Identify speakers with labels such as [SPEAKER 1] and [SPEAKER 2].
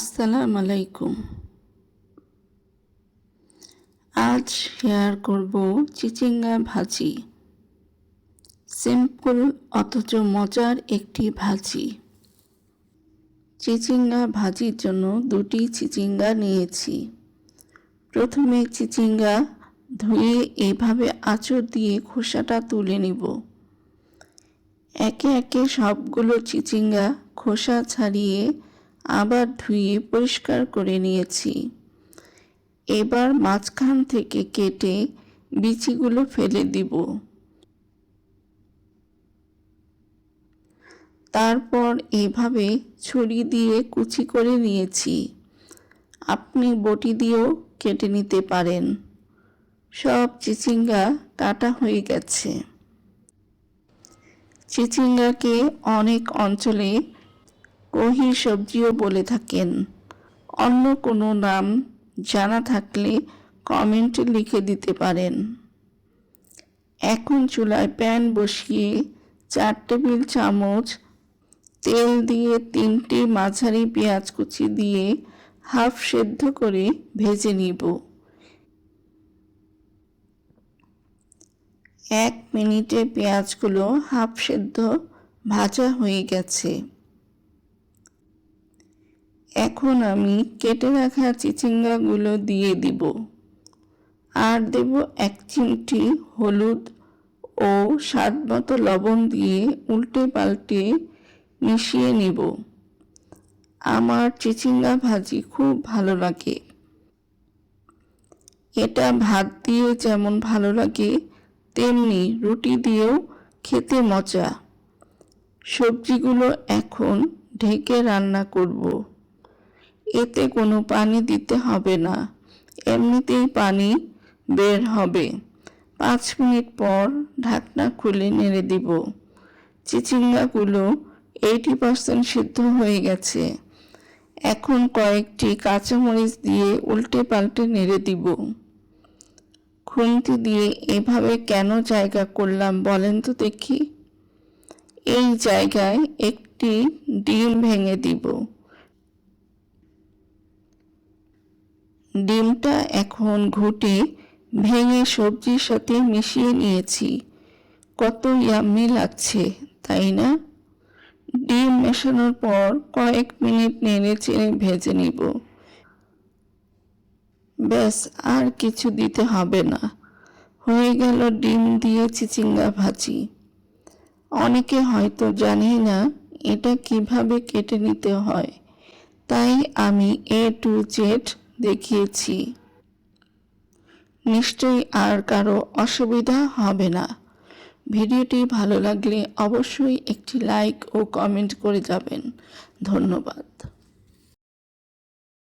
[SPEAKER 1] আসসালামু আলাইকুম। আজ শেয়ার করব চিচিঙ্গা ভাজি। সিম্পল অথচ মজার একটি ভাজি। চিচিঙ্গা ভাজির জন্য দুটি চিচিঙ্গা নিয়েছি। প্রথমে চিচিঙ্গা ধুয়ে এভাবে আঁচড় দিয়ে খোসাটা তুলে নিব। একে একে সবগুলো চিচিঙ্গা খোসা ছাড়িয়ে আবার ধুয়ে পরিষ্কার করে নিয়েছি। এবার মাঝখান থেকে কেটে বিচিগুলো ফেলে দিব। তারপর এভাবে ছুরি দিয়ে কুচি করে নিয়েছি। আপনি বটি দিয়েও কেটে নিতে পারেন। সব চিচিঙ্গা কাটা হয়ে গেছে। চিচিঙ্গাকে অনেক অঞ্চলে কহি সবজিও বলে থাকেন। অন্য কোনো নাম জানা থাকলে কমেন্টে লিখে দিতে পারেন। এখন চুলায় প্যান বসিয়ে 4 টেবিল চামচ তেল দিয়ে 3টি মাঝারি পেঁয়াজ কুচি দিয়ে হাফ সেদ্ধ করে ভেজে নিব। 1 মিনিটে পেঁয়াজগুলো হাফ সেদ্ধ ভাজা হয়ে গেছে। এখন আমি কেটে রাখা চিচিঙ্গাগুলো দিয়ে দিব। আর দেব 1 চিমটি হলুদ ও স্বাদমতো লবণ দিয়ে উল্টে পাল্টে মিশিয়ে নিব। আমার চিচিঙ্গা ভাজি খুব ভালো লাগে। এটা ভাত দিয়ে যেমন ভালো লাগে তেমনি রুটি দিয়েও খেতে মজা। সবজিগুলো এখন ঢেকে রান্না করব। এতে কোনো পানি দিতে হবে না, এমনিতেই পানি বের হবে। 5 মিনিট পর ঢাকনা খুলে নেড়ে দিব। চিচিঙ্গাগুলো 80% সিদ্ধ হয়ে গেছে। এখন কয়েকটি কাঁচামরিচ দিয়ে উল্টে পাল্টে নেড়ে দিব। খুন্তি দিয়ে এভাবে কেন জায়গা করলাম বলেন তো দেখি। এই জায়গায় একটি ডিম ভেঙে দিব। ডিমটা এখন ঘুটে ভেঙে সবজির সাথে মিশিয়ে নিয়েছি। কত ইয়াম্মি লাগছে, তাই না? ডিম মেশানোর পর কয়েক মিনিট নেড়ে চেড়ে ভেজে নিব। ব্যাস, আর কিছু দিতে হবে না। হয়ে গেল ডিম দিয়ে চিচিঙ্গা ভাজি। অনেকে হয়তো জানেই না এটা কিভাবে কেটে নিতে হয়, তাই আমি A to Z দেখিয়েছি। নিশ্চয়ই আর কারো অসুবিধা হবে না। ভিডিওটি ভালো লাগলে অবশ্যই একটি লাইক ও কমেন্ট করে যাবেন। ধন্যবাদ।